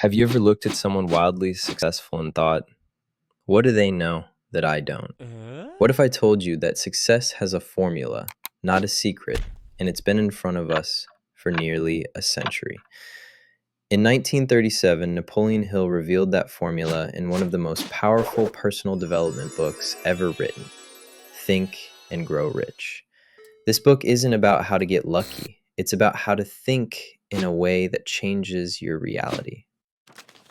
Have you ever looked at someone wildly successful and thought, what do they know that I don't? What if I told you that success has a formula, not a secret, and it's been in front of us for nearly a century? In 1937, Napoleon Hill revealed that formula in one of the most powerful personal development books ever written, Think and Grow Rich. This book isn't about how to get lucky, it's about how to think in a way that changes your reality.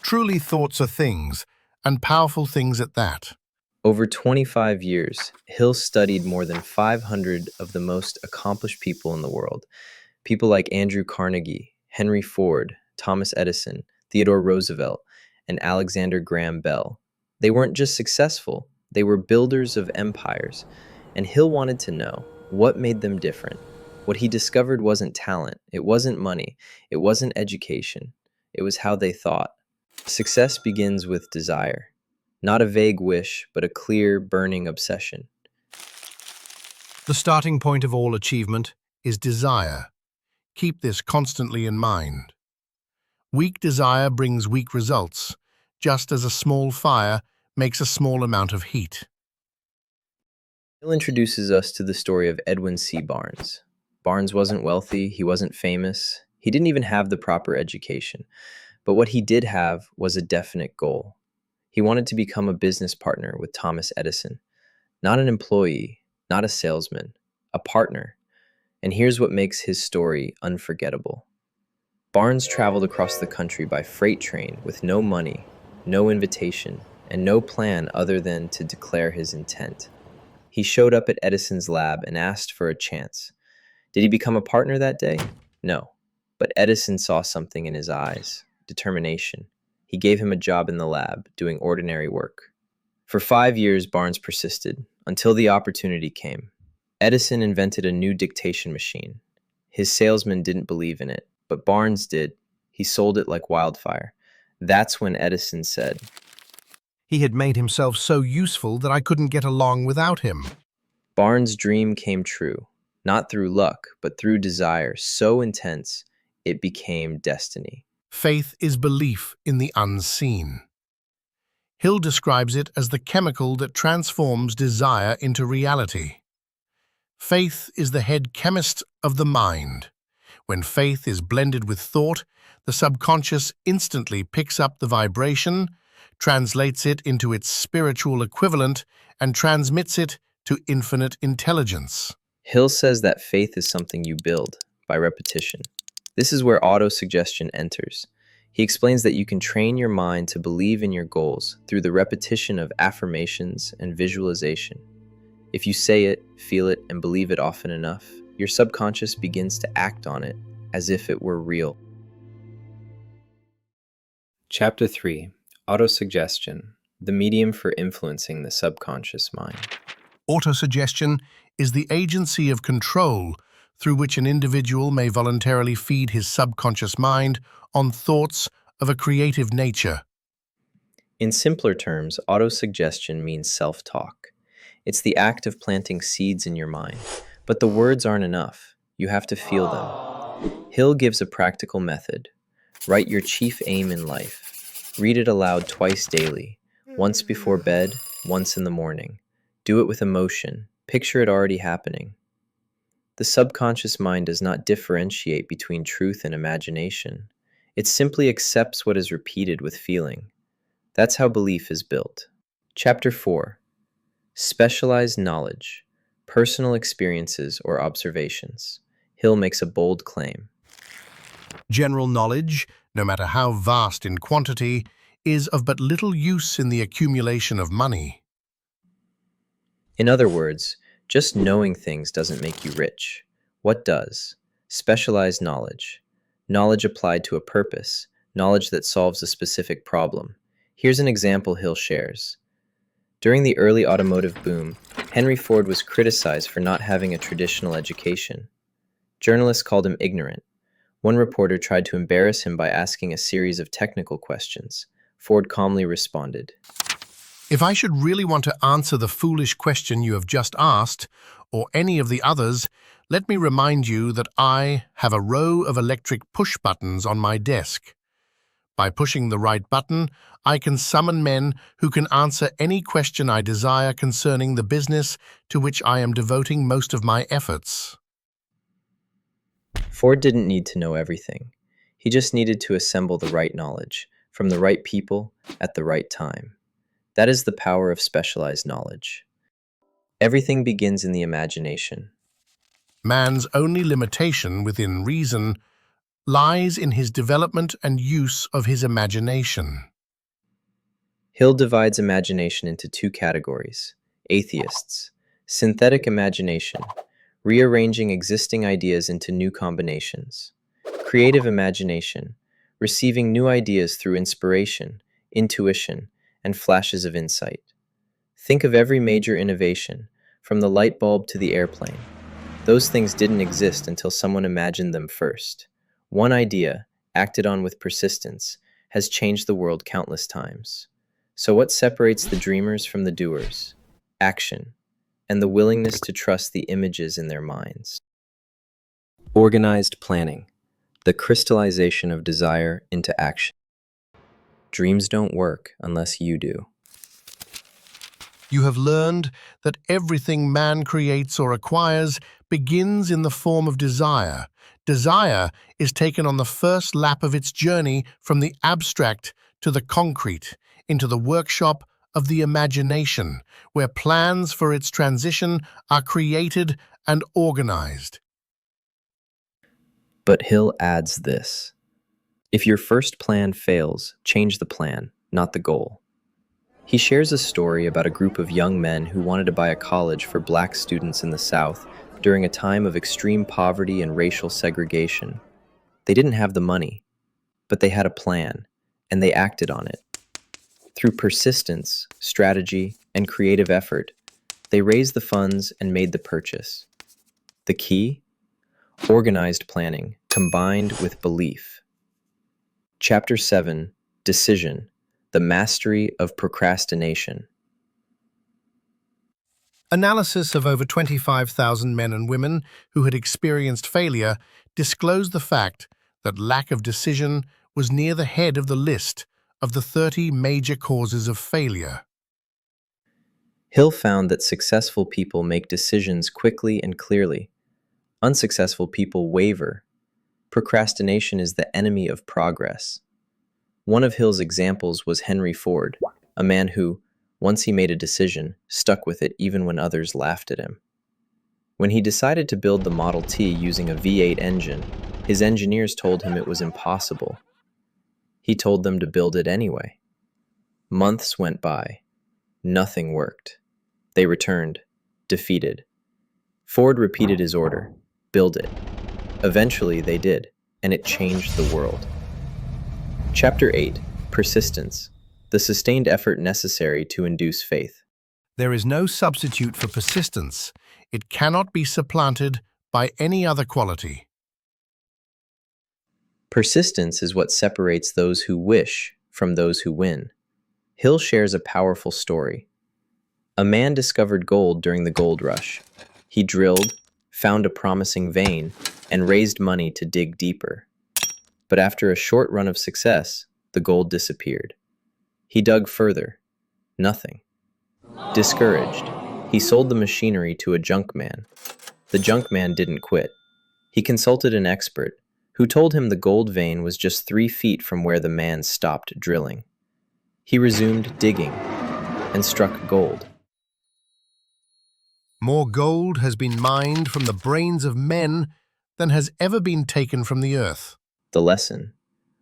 Truly thoughts are things, and powerful things at that. Over 25 years, Hill studied more than 500 of the most accomplished people in the world. People like Andrew Carnegie, Henry Ford, Thomas Edison, Theodore Roosevelt, and Alexander Graham Bell. They weren't just successful, they were builders of empires. And Hill wanted to know what made them different. What he discovered wasn't talent, it wasn't money, it wasn't education. It was how they thought. Success begins with desire. Not a vague wish, but a clear, burning obsession. The starting point of all achievement is desire. Keep this constantly in mind. Weak desire brings weak results, just as a small fire makes a small amount of heat. Hill introduces us to the story of Edwin C. Barnes. Barnes wasn't wealthy, he wasn't famous, he didn't even have the proper education. But what he did have was a definite goal. He wanted to become a business partner with Thomas Edison. Not an employee, not a salesman, a partner. And here's what makes his story unforgettable. Barnes traveled across the country by freight train with no money, no invitation, and no plan other than to declare his intent. He showed up at Edison's lab and asked for a chance. Did he become a partner that day? No. But Edison saw something in his eyes. Determination. He gave him a job in the lab, doing ordinary work. For 5 years, Barnes persisted, until the opportunity came. Edison invented a new dictation machine. His salesman didn't believe in it, but Barnes did. He sold it like wildfire. That's when Edison said, He had made himself so useful that I couldn't get along without him. Barnes' dream came true, not through luck, but through desire so intense, it became destiny. Faith is belief in the unseen. Hill describes it as the chemical that transforms desire into reality. Faith is the head chemist of the mind. When faith is blended with thought, the subconscious instantly picks up the vibration, translates it into its spiritual equivalent, and transmits it to infinite intelligence. Hill says that faith is something you build by repetition. This is where autosuggestion enters. He explains that you can train your mind to believe in your goals through the repetition of affirmations and visualization. If you say it, feel it, and believe it often enough, your subconscious begins to act on it as if it were real. Chapter 3. Autosuggestion, the medium for influencing the subconscious mind. Autosuggestion is the agency of control through which an individual may voluntarily feed his subconscious mind on thoughts of a creative nature. In simpler terms, autosuggestion means self-talk. It's the act of planting seeds in your mind, but the words aren't enough. You have to feel them. Hill gives a practical method. Write your chief aim in life. Read it aloud twice daily, once before bed, once in the morning. Do it with emotion. Picture it already happening. The subconscious mind does not differentiate between truth and imagination. It simply accepts what is repeated with feeling. That's how belief is built. Chapter 4. Specialized knowledge, personal experiences or observations. Hill makes a bold claim. General knowledge, no matter how vast in quantity, is of but little use in the accumulation of money. In other words, just knowing things doesn't make you rich. What does? Specialized knowledge. Knowledge applied to a purpose. Knowledge that solves a specific problem. Here's an example Hill shares. During the early automotive boom, Henry Ford was criticized for not having a traditional education. Journalists called him ignorant. One reporter tried to embarrass him by asking a series of technical questions. Ford calmly responded, If I should really want to answer the foolish question you have just asked, or any of the others, let me remind you that I have a row of electric push buttons on my desk. By pushing the right button, I can summon men who can answer any question I desire concerning the business to which I am devoting most of my efforts. Ford didn't need to know everything. He just needed to assemble the right knowledge from the right people at the right time. That is the power of specialized knowledge. Everything begins in the imagination. Man's only limitation within reason lies in his development and use of his imagination. Hill divides imagination into two categories: atheists, synthetic imagination, rearranging existing ideas into new combinations; creative imagination, receiving new ideas through inspiration, intuition, and flashes of insight. Think of every major innovation, from the light bulb to the airplane. Those things didn't exist until someone imagined them first. One idea, acted on with persistence, has changed the world countless times. So what separates the dreamers from the doers? Action, and the willingness to trust the images in their minds. Organized planning, the crystallization of desire into action. Dreams don't work unless you do. You have learned that everything man creates or acquires begins in the form of desire. Desire is taken on the first lap of its journey from the abstract to the concrete, into the workshop of the imagination, where plans for its transition are created and organized. But Hill adds this: if your first plan fails, change the plan, not the goal. He shares a story about a group of young men who wanted to buy a college for black students in the South during a time of extreme poverty and racial segregation. They didn't have the money, but they had a plan, and they acted on it. Through persistence, strategy, and creative effort, they raised the funds and made the purchase. The key? Organized planning combined with belief. Chapter 7: Decision, the Mastery of Procrastination. Analysis of over 25,000 men and women who had experienced failure disclosed the fact that lack of decision was near the head of the list of the 30 major causes of failure. Hill found that successful people make decisions quickly and clearly. Unsuccessful people waver. Procrastination is the enemy of progress. One of Hill's examples was Henry Ford, a man who, once he made a decision, stuck with it even when others laughed at him. When he decided to build the Model T using a V8 engine, his engineers told him it was impossible. He told them to build it anyway. Months went by. Nothing worked. They returned, defeated. Ford repeated his order: build it. Eventually they did, and it changed the world. Chapter 8: Persistence, the sustained effort necessary to induce faith. There is no substitute for persistence. It cannot be supplanted by any other quality. Persistence is what separates those who wish from those who win. Hill shares a powerful story. A man discovered gold during the gold rush. He drilled, found a promising vein, and raised money to dig deeper. But after a short run of success, the gold disappeared. He dug further. Nothing. Discouraged, he sold the machinery to a junk man. The junk man didn't quit. He consulted an expert, who told him the gold vein was just 3 feet from where the man stopped drilling. He resumed digging and struck gold. More gold has been mined from the brains of men than has ever been taken from the earth. The lesson: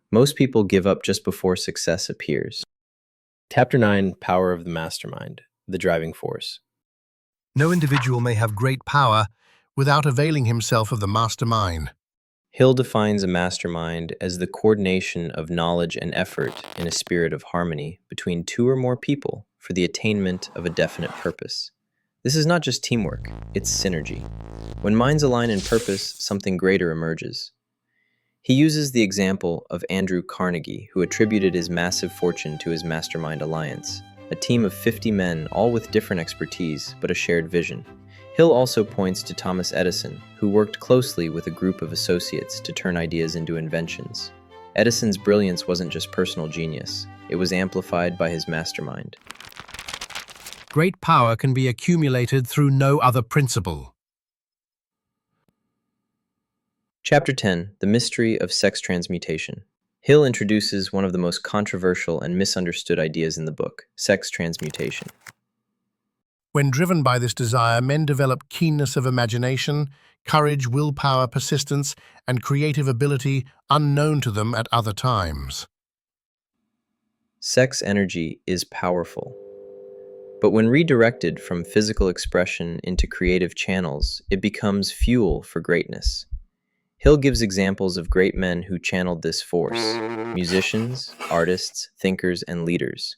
most people give up just before success appears. Chapter 9: Power of the Mastermind, the Driving Force. No individual may have great power without availing himself of the mastermind. Hill defines a mastermind as the coordination of knowledge and effort in a spirit of harmony between 2 or more people for the attainment of a definite purpose. This is not just teamwork, it's synergy. When minds align in purpose, something greater emerges. He uses the example of Andrew Carnegie, who attributed his massive fortune to his mastermind alliance, a team of 50 men, all with different expertise but a shared vision. Hill also points to Thomas Edison, who worked closely with a group of associates to turn ideas into inventions. Edison's brilliance wasn't just personal genius, it was amplified by his mastermind. Great power can be accumulated through no other principle. Chapter 10: The Mystery of Sex Transmutation. Hill introduces one of the most controversial and misunderstood ideas in the book: sex transmutation. When driven by this desire, men develop keenness of imagination, courage, willpower, persistence, and creative ability unknown to them at other times. Sex energy is powerful, but when redirected from physical expression into creative channels, it becomes fuel for greatness. Hill gives examples of great men who channeled this force: musicians, artists, thinkers, and leaders.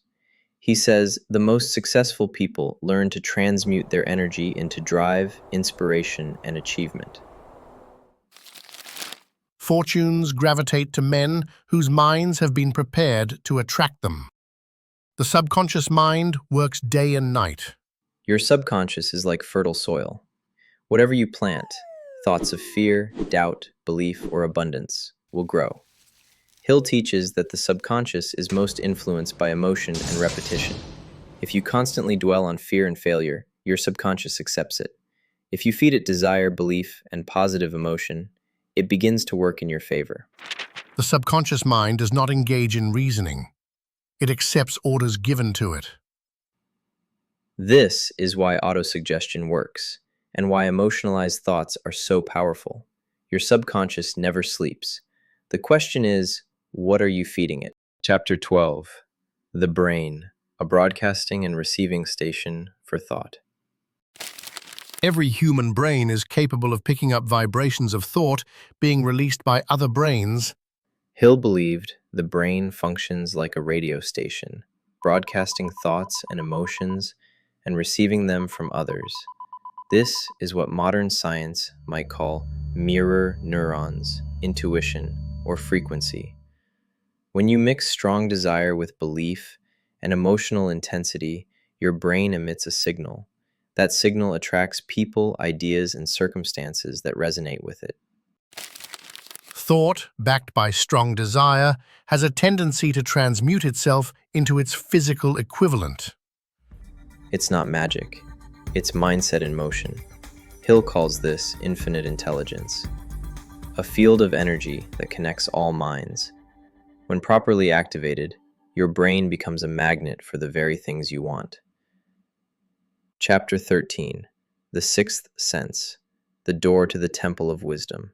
He says the most successful people learn to transmute their energy into drive, inspiration, and achievement. Fortunes gravitate to men whose minds have been prepared to attract them. The subconscious mind works day and night. Your subconscious is like fertile soil. Whatever you plant, thoughts of fear, doubt, belief, or abundance, will grow. Hill teaches that the subconscious is most influenced by emotion and repetition. If you constantly dwell on fear and failure, your subconscious accepts it. If you feed it desire, belief, and positive emotion, it begins to work in your favor. The subconscious mind does not engage in reasoning. It accepts orders given to it. This is why autosuggestion works, and why emotionalized thoughts are so powerful. Your subconscious never sleeps. The question is, what are you feeding it? Chapter 12: The Brain, a broadcasting and receiving station for thought. Every human brain is capable of picking up vibrations of thought being released by other brains. Hill believed the brain functions like a radio station, broadcasting thoughts and emotions and receiving them from others. This is what modern science might call mirror neurons, intuition, or frequency. When you mix strong desire with belief and emotional intensity, your brain emits a signal. That signal attracts people, ideas, and circumstances that resonate with it. Thought, backed by strong desire, has a tendency to transmute itself into its physical equivalent. It's not magic, it's mindset in motion. Hill calls this infinite intelligence, a field of energy that connects all minds. When properly activated, your brain becomes a magnet for the very things you want. Chapter 13: The Sixth Sense, the Door to the Temple of Wisdom.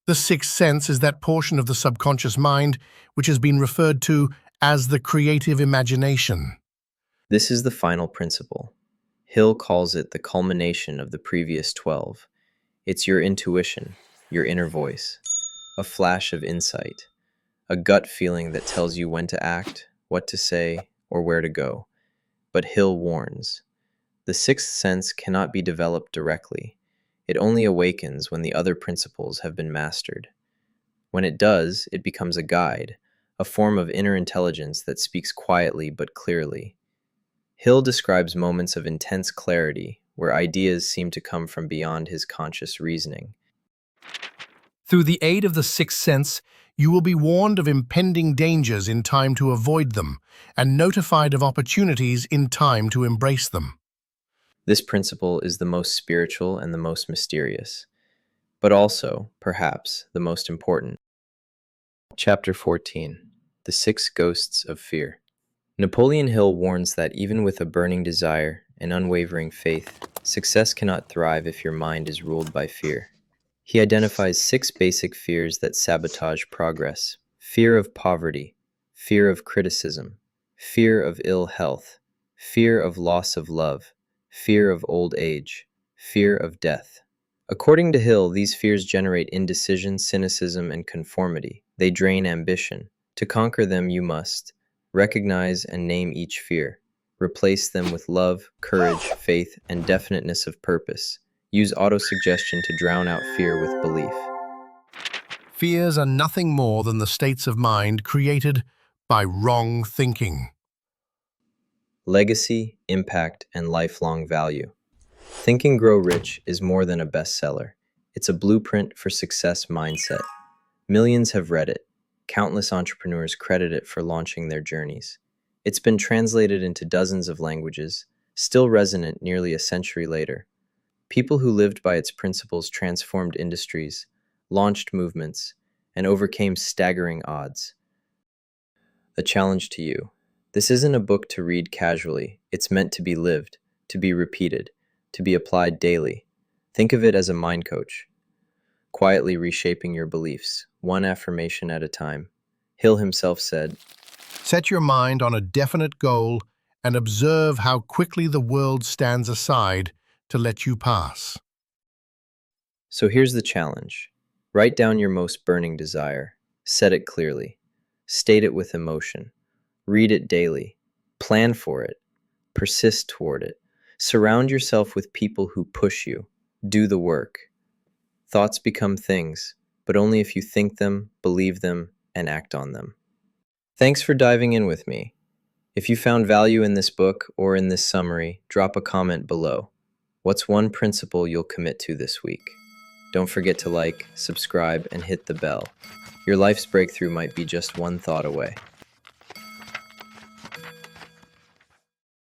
The sixth sense is that portion of the subconscious mind which has been referred to as the creative imagination. This is the final principle. Hill calls it the culmination of the previous 12. It's your intuition, your inner voice, a flash of insight, a gut feeling that tells you when to act, what to say, or where to go. But Hill warns, the sixth sense cannot be developed directly. It only awakens when the other principles have been mastered. When it does, it becomes a guide, a form of inner intelligence that speaks quietly but clearly. Hill describes moments of intense clarity where ideas seem to come from beyond his conscious reasoning. Through the aid of the sixth sense, you will be warned of impending dangers in time to avoid them, and notified of opportunities in time to embrace them. This principle is the most spiritual and the most mysterious, but also, perhaps, the most important. Chapter 14: The Six Ghosts of Fear. Napoleon Hill warns that even with a burning desire and unwavering faith, success cannot thrive if your mind is ruled by fear. He identifies 6 basic fears that sabotage progress: fear of poverty, fear of criticism, fear of ill health, fear of loss of love, fear of old age, fear of death. According to Hill, these fears generate indecision, cynicism, and conformity. They drain ambition. To conquer them, you must recognize and name each fear. Replace them with love, courage, faith, and definiteness of purpose. Use autosuggestion to drown out fear with belief. Fears are nothing more than the states of mind created by wrong thinking. Legacy, impact, and lifelong value. Think and Grow Rich is more than a bestseller. It's a blueprint for success mindset. Millions have read it. Countless entrepreneurs credit it for launching their journeys. It's been translated into dozens of languages, still resonant nearly a century later. People who lived by its principles transformed industries, launched movements, and overcame staggering odds. A challenge to you. This isn't a book to read casually. It's meant to be lived, to be repeated, to be applied daily. Think of it as a mind coach, quietly reshaping your beliefs, one affirmation at a time. Hill himself said, Set your mind on a definite goal and observe how quickly the world stands aside to let you pass. so here's the challenge. Write down your most burning desire. Set it clearly. State it with emotion. Read it daily. Plan for it. Persist toward it. Surround yourself with people who push you. Do the work. Thoughts become things, but only if you think them, believe them, and act on them. Thanks for diving in with me. If you found value in this book or in this summary, drop a comment below. What's one principle you'll commit to this week? Don't forget to like, subscribe, and hit the bell. Your life's breakthrough might be just one thought away.